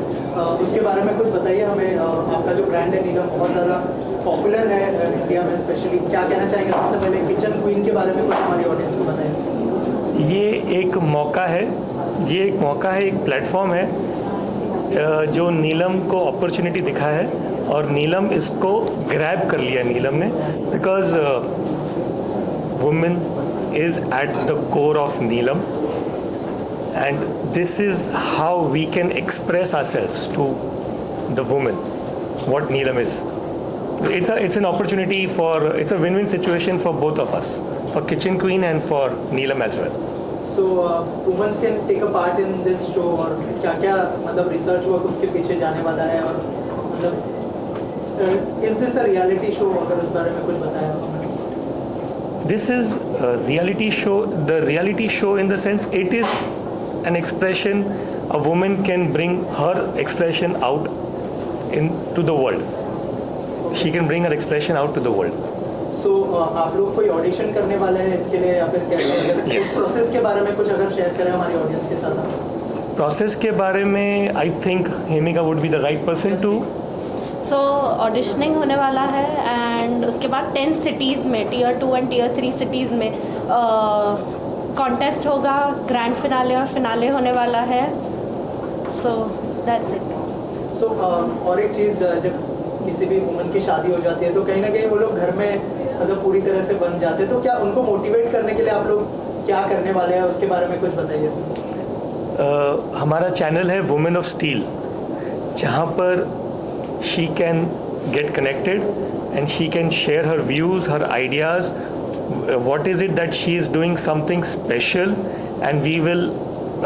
उसके बारे में कुछ बताइए हमें। आपका जो ब्रांड है नीलम बहुत ज़्यादा पॉपुलर है इंडिया में स्पेशली, क्या कहना चाहेंगे? सबसे पहले किचन क्वीन के बारे में कुछ हमारी ऑडियंस को बताइए। ये एक मौका है, एक प्लेटफॉर्म है जो नीलम को अपॉर्चुनिटी दिखा है और नीलम इसको ग्रैब कर लिया नीलम ने, because women is at the core of Neelam and this is how we can express ourselves to the woman what Neelam is. It's an opportunity for, it's a win-win situation for both of us, for Kitchen Queen and for Neelam as well. So women can take a part in this show और क्या-क्या मतलब research work उसके पीछे जाने वाला है, और मतलब is this a reality show? अगर इस बारे में कुछ बताया। This is a reality show. The reality show in the sense it is an expression. A woman can bring her expression out into the world. She can bring her expression out to the world. So आप लोग कोई audition करने वाले हैं इसके लिए या फिर क्या? Yes. प्रोसेस के बारे में कुछ अगर शेयर करें हमारी ऑडियंस के साथ। प्रोसेस के बारे में I think Hemika would be the right person to. So auditioning होने वाला है एंड उसके बाद 10 सिटीज़ में, Tier 2 एंड Tier 3 सिटीज़ में कॉन्टेस्ट होगा, ग्रैंड फिनाले और फिनाले होने वाला है। So that's it. सो और एक चीज़, जब किसी भी वुमन की शादी हो जाती है तो कहीं ना कहीं वो लोग घर में मतलब पूरी तरह से बन जाते हैं, तो क्या उनको मोटिवेट करने के लिए आप लोग क्या करने वाले हैं, उसके बारे में कुछ बताइए सर। हमारा चैनल है वुमेन ऑफ स्टील, जहाँ पर she can get connected and she can share her views, her ideas, what is it that she is doing something special, and we will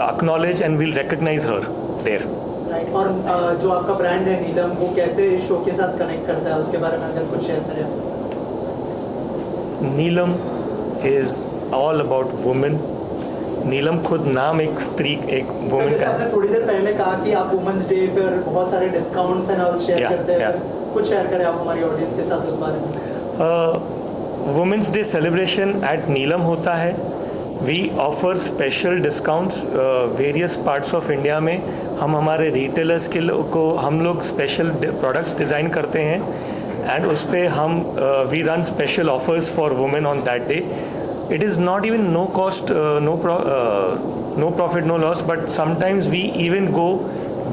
acknowledge and we'll recognize her there. Right. और जो आपका brand है नीलम, वो कैसे इस show के साथ connect करता है, उसके बारे में अगर कुछ शेयर करें। नीलम is all about women. नीलम खुद नाम एक स्त्री, एक वुमेन का। आपने थोड़ी देर पहले कहा कि आप वुमेन्स डे पर बहुत सारे डिस्काउंट्स एंड ऑल शेयर करते हैं, कुछ शेयर करें आप हमारी ऑडियंस के साथ उस बारे में। Women's day celebration at Neelam होता है। We offer special discounts various parts of India में। हम हमारे रिटेलर्स को हम लोग स्पेशल प्रोडक्ट्स डिज़ाइन करते हैं एंड उस पर हम we run special offers for women on that day. It is not even no cost, no profit, no loss, but sometimes we even go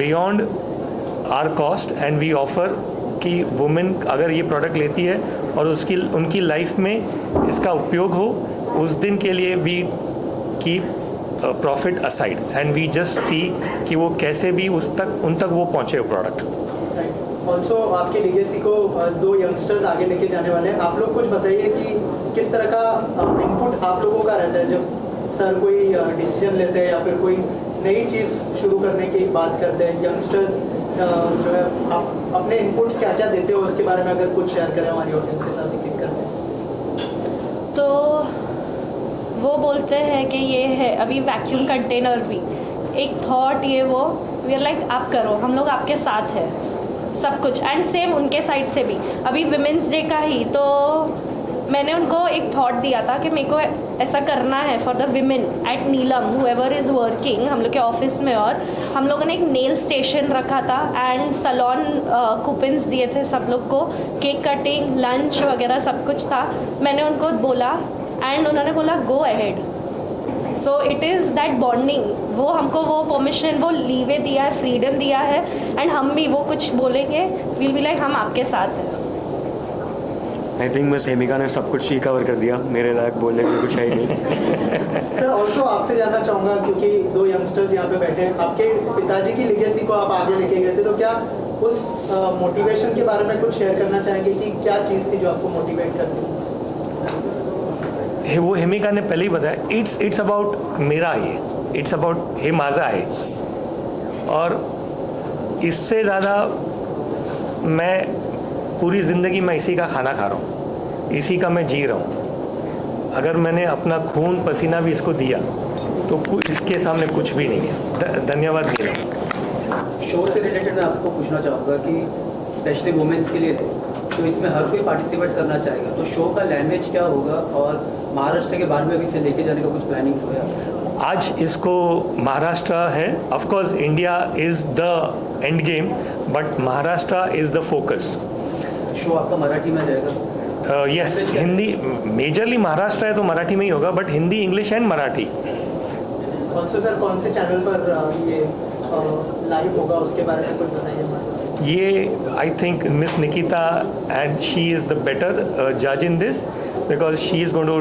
beyond our cost and we offer कि women अगर ये product लेती है और उनकी life में इसका उपयोग हो, उस दिन के लिए we keep profit aside and we just see कि वो कैसे भी उन तक वो पहुँचे वो प्रोडक्ट. ऑल्सो आपकी लीगेसी को 2 यंगस्टर्स आगे लेके जाने वाले हैं. आप लोग कुछ बताइए कि किस तरह का इनपुट आप लोगों का रहता है जब सर कोई डिसीजन लेते हैं या फिर कोई नई चीज़ शुरू करने की बात करते हैं. यंगस्टर्स जो है आप अपने इनपुट्स क्या क्या देते हो, उसके बारे में अगर कुछ शेयर करें हमारी ऑडियंस के साथ एक करते. तो वो बोलते हैं कि ये है अभी वैक्यूम कंटेनर भी एक थॉट, ये वो वी आर लाइक आप करो, हम लोग आपके साथ है सब कुछ. एंड सेम उनके साइड से भी अभी विमेंस डे का ही तो मैंने उनको एक थॉट दिया था कि मेरे को ऐसा करना है for the women at Neelam whoever is working, हम लोग के ऑफिस में. और हम लोगों ने एक नेल स्टेशन रखा था एंड सलोन कूपन्स दिए थे सब लोग को, केक कटिंग, लंच वगैरह सब कुछ था. मैंने उनको बोला एंड उन्होंने बोला go ahead. So it is that bonding, वो हमको वो परमिशन, वो लीवे दिया है, फ्रीडम दिया है एंड हम भी वो कुछ बोलेंगे विल बी लाइक हम आपके साथ हैं. आई थिंक बस हेमिका ने सब कुछ ही कवर कर दिया, मेरे लायक बोलने के कुछ है ही नहीं. सर ऑल्सो आपसे जानना चाहूँगा क्योंकि 2 यंगस्टर्स यहाँ पे बैठे हैं, आपके पिताजी की लीगेसी को आप आगे लेके गए थे, तो क्या उस मोटिवेशन के बारे में कुछ शेयर करना चाहेंगे कि क्या चीज़ थी जो आपको मोटिवेट करती थी? वो हेमिका ने पहले ही बताया, इट्स अबाउट मेरा ये, इट्स अबाउट हे माज़ा है. और इससे ज़्यादा मैं पूरी ज़िंदगी मैं इसी का खाना खा रहा हूँ, इसी का मैं जी रहा हूँ. अगर मैंने अपना खून पसीना भी इसको दिया तो इसके सामने कुछ भी नहीं है. धन्यवाद नीलम. शो से रिलेटेड मैं आपको पूछना चाहूँगा कि स्पेशली वुमेन्स के लिए तो इसमें हर कोई पार्टिसिपेट करना चाहेगा, तो शो का लैंग्वेज क्या होगा और महाराष्ट्र के बारे में भी इसे लेके जाने का कुछ प्लानिंग हुआ? आज इसको महाराष्ट्र है, of course India is the end game, but Maharashtra is the focus. Show आपका मराठी में रहेगा? Yes, हिंदी मेजरली महाराष्ट्र है तो मराठी में ही होगा, but Hindi, English and Marathi. Also sir कौन से चैनल पर ये लाइव होगा उसके बारे में कुछ बताइए. ये I think miss Nikita and she is the better जज in this because she is going to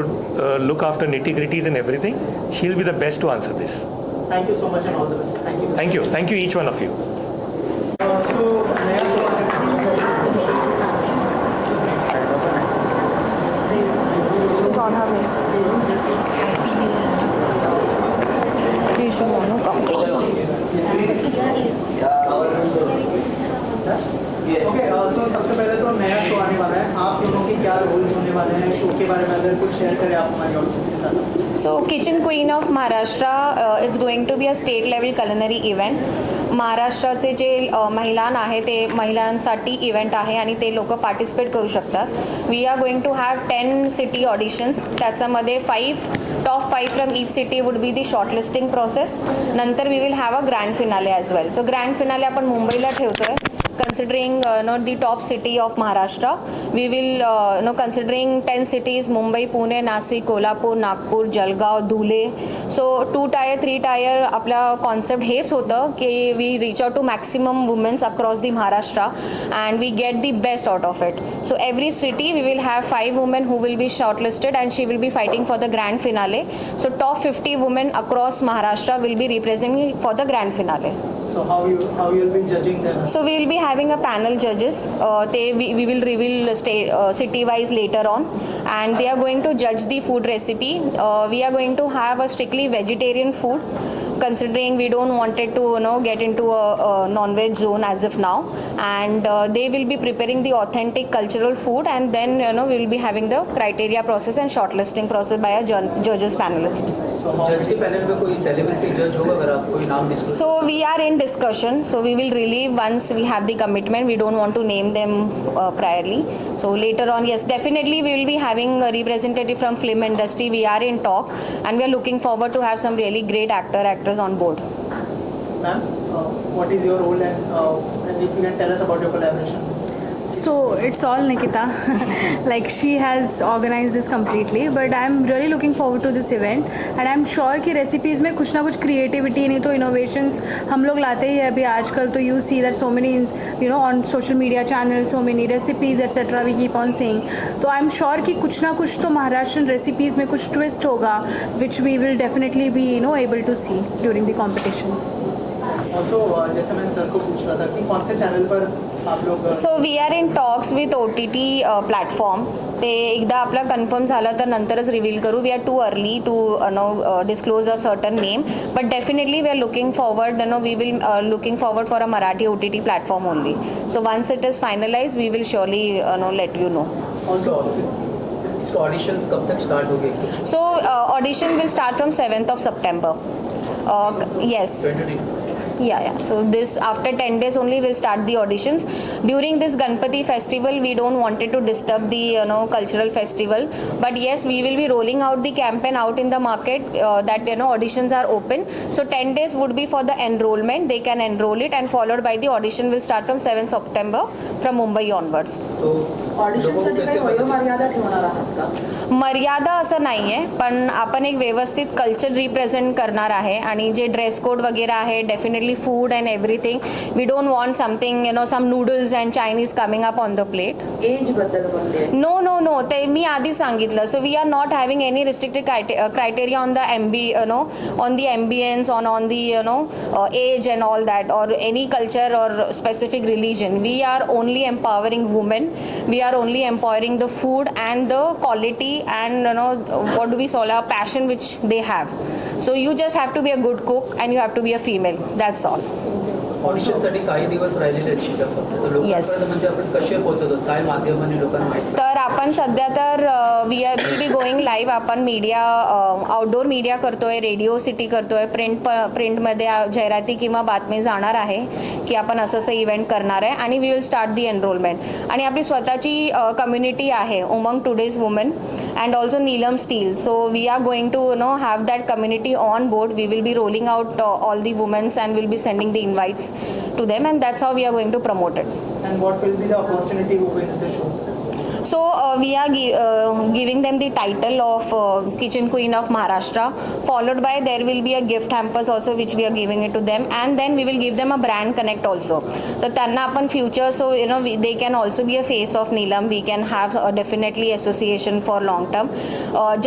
look after nitty-gritties and everything. She will be the best to answer this. Thank you so much and all the best. Thank you. Thank you. Thank you each one of you. So नया show She's on her way. You should want to come closer. Okay. So सबसे पहले तो नया show आने वाला है. आप दोनों के क्या रोल होने वाले हैं शो के बारे में अगर कुछ शेयर करें आप हमारी ऑडियंस के साथ. So Kitchen Queen of Maharashtra, it's going to be a state level culinary event. महाराष्ट्राचे जे महिलान आहे ते महिलांसाठी इव्हेंट आहे आणि ते लोक पार्टिसिपेट करू शकतात. We are going to have 10 city auditions. त्याच्यामध्ये top 5 from each city would be the shortlisting process. नंतर we will have a grand finale as well. So grand finale आपण मुंबईला ठेवतो आहे. Considering not the top city of Maharashtra, we will considering 10 cities Mumbai, Pune, Nasik, Kolhapur, Nagpur, Jalgaon, Dhule. So 2 tier 3 tier आपला concept हेच होतं की we reach out to maximum women across the Maharashtra and we get the best out of it. So every city we will have 5 women who will be shortlisted and she will be fighting for the grand finale. So top 50 women across Maharashtra will be representing for the grand finale. So how you will be judging them? So we will be having a panel judges. We will reveal city wise later on, and they are going to judge the food recipe. We are going to have a strictly vegetarian food, considering we don't wanted to get into a non-veg zone as of now, and they will be preparing the authentic cultural food, and then we will be having the criteria process and shortlisting process by a judges panelist. जज के panel में कोई celebrity जज होगा अगर आप कोई नाम discuss. So we are in discussion. So we will relieve once we have the commitment. We don't want to name them priorly. So later on, yes, definitely we will be having a representative from film industry. We are in talk, and we are looking forward to have some really great actors on board. Ma'am, what is your role and if you can tell us about your collaboration? So it's all Nikita. Like she has organized this completely, but I'm really looking forward to this event and I'm sure कि recipes में कुछ ना कुछ creativity नहीं तो innovations हम लोग लाते ही है अभी आजकल. तो you see that so many on social media channels so many recipes etc we keep on saying. तो I'm sure कि कुछ ना कुछ तो Maharashtrian recipes में कुछ twist होगा which we will definitely be able to see during the competition. Also जैसे मैं सर को पूछ रहा था कि कौन से चैनल पर आप लोग. So we are in talks with OTT platform. ते एकदा आपला कन्फर्म झालं तर नंतरच रिव्हील करू. We are too early to disclose a certain name, but definitely we are looking forward we will looking forward for a Marathi OTT platform only. So once it is finalize we will surely let you know. इसको auditions कब तक start होंगे? So audition will start from 7th of September. Yes. 20. Yeah. So this after 10 days only we'll start the auditions. During this Ganpati festival, we don't wanted to disturb the cultural festival. But yes, we will be rolling out the campaign out in the market that auditions are open. So 10 days would be for the enrollment. They can enroll it and followed by the audition will start from 7th September from Mumbai onwards. तो ऑडिशनसाठी काही वयोमर्यादा ठेवणार आहात का? मर्यादा असं नाही आहे, पण आपण एक व्यवस्थित कल्चर रिप्रेझेंट करणार आहे आणि जे ड्रेस कोड वगैरे आहे definitely food and everything. We don't want something some noodles and Chinese coming up on the plate. Age बद्दल बोलते. नो ते मी आधी सांगितलं. So we are not having any restricted criteria on the on the ambience on the age and all that or any culture or specific religion. We are only empowering women. We are only empowering the food and the quality and what do we call a passion which they have. So you just have to be a good cook and you have to be a female. That's all. ऑडिशनसाठी काही दिवस राहिलेले आहेत शिल्लक फक्त. तर लोकांपर्यंत म्हणजे आपण कसे पोहोचतो काय माध्यमाने लोकांना माहिती? तर आपण सध्या तर we will be going live. आपण मीडिया आउटडोर मीडिया करतोय, रेडिओ सिटी करतोय, प्रिंटमध्ये जाहिराती किंवा बातमी जाणार आहे की आपण असं इव्हेंट करणार आहे आणि we will start the enrolment. आणि आपली स्वतःची कम्युनिटी आहे Umang today's women and also Neelam Steel. So we are going to have that community on board. We will be rolling out all the women's and we'll be sending the invites to them, and that's how we are going to promote it. And what will be the opportunity who wins the show? So we are giving them the title of Kitchen Queen of Maharashtra, followed by there will be a gift hampers also which we are giving it to them, and then we will give them a brand connect also. So त्यांना आपण future, so they can also be a face of Neelam. We can have definitely association for long term.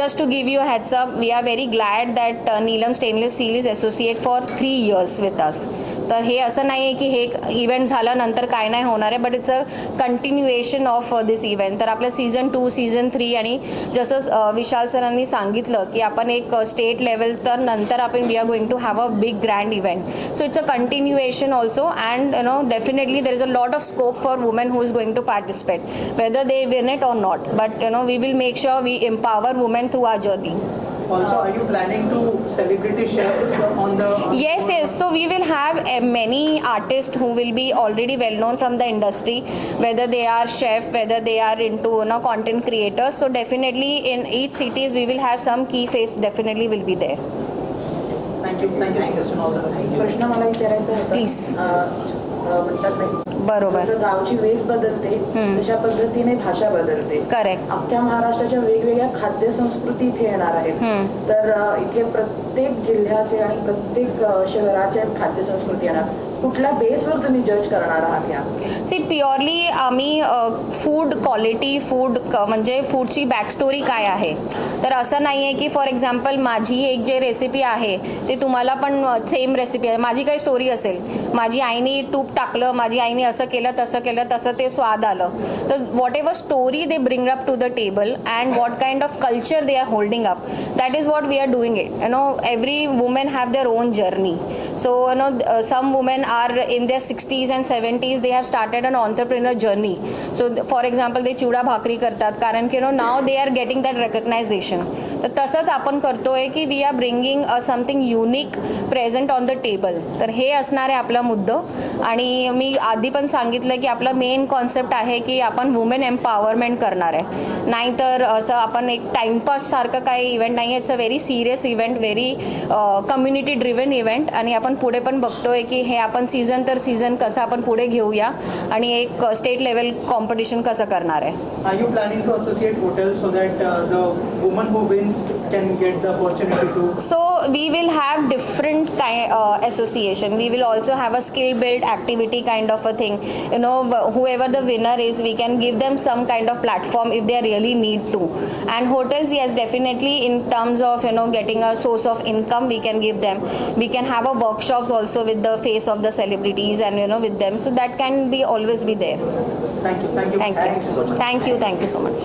Just to give you a heads up, we are very glad that Neelam Stainless Steel is associate for 3 years with us. तर हे असं नाही आहे की हे event झाल्यानंतर काय नाही होणार आहे, but it's a continuation of this event. तर आपलं सीझन 2, सीझन 3 आणि जसं विशाल सरांनी सांगितलं की आपण एक स्टेट लेवल, तर नंतर आपण we are going to have a big grand event. So it's a continuation also, and definitely there is a lot of scope for women who is going to participate, whether they win it or not, but we will make sure we empower women through our journey. Also, are you planning to celebrity chefs on the? Yes. So we will have many artists who will be already well known from the industry, whether they are chef, whether they are into content creators. So definitely in each cities we will have some key face definitely will be there. Thank you so much and all the best. प्रश्न मला विचारायचा होता. Please. म्हणतात नाही बरोबर. जसं गावची वेश बदलते तशा पद्धतीने भाषा बदलते. करेक्ट. अख्ख्या महाराष्ट्राच्या वेगवेगळ्या खाद्य संस्कृती इथे येणार आहेत. तर इथे प्रत्येक जिल्ह्याचे आणि प्रत्येक शहराचे खाद्य संस्कृती येणार. कुठल्या बेसवर तुम्ही जज करणार आहात ह्या? सी प्युअरली आम्ही फूड क्वालिटी, फूड म्हणजे फूडची बॅकस्टोरी काय आहे. तर असं नाही आहे की फॉर एक्झाम्पल माझी एक जे रेसिपी आहे ते तुम्हाला पण सेम रेसिपी आहे. माझी काही स्टोरी असेल, माझी आईने तूप टाकलं, माझी आईने असं केलं तसं ते स्वाद आलं. तर whatever story they bring up to the table and what kind of culture they are holding up, that is what we are doing it. Every women have their own journey. So some women are in their 60s and 70s, they have started an entrepreneur journey. So for example they chivda bhakri करतात कारण की now they are getting that recognition. तर तसंच आपण करतोय की we are bringing something unique present on the table. तर हे असणार आहे आपला मुद्दा. आणि मी आधी पण सांगितलं की आपला मेन कॉन्सेप्ट आहे की आपण वुमेन एम्पॉवरमेंट करणार आहे, नाहीतर असं आपण एक टाइमपास सारखं काही इव्हेंट नाही. It's a very serious event, very community driven event. आणि आपण पुढे पण बघतोय की हे आपण सीझन तर सीझन कसं आपण पुढे घेऊया आणि एक स्टेट लेवल कॉम्पिटिशन कसं करणार आहे. Are you planning to associate hotels so that the woman who wins can get the opportunity to? So we will have different association. We will also have a skill build activity kind of a thing. Whoever the winner is, we can give them some kind of platform if they really need to. And hotels, yes, definitely in terms of getting a source of income, we can give them. We can have a workshops also with the face of the celebrities and with them, so that can be always be there. Thank you so much. Thank you so much.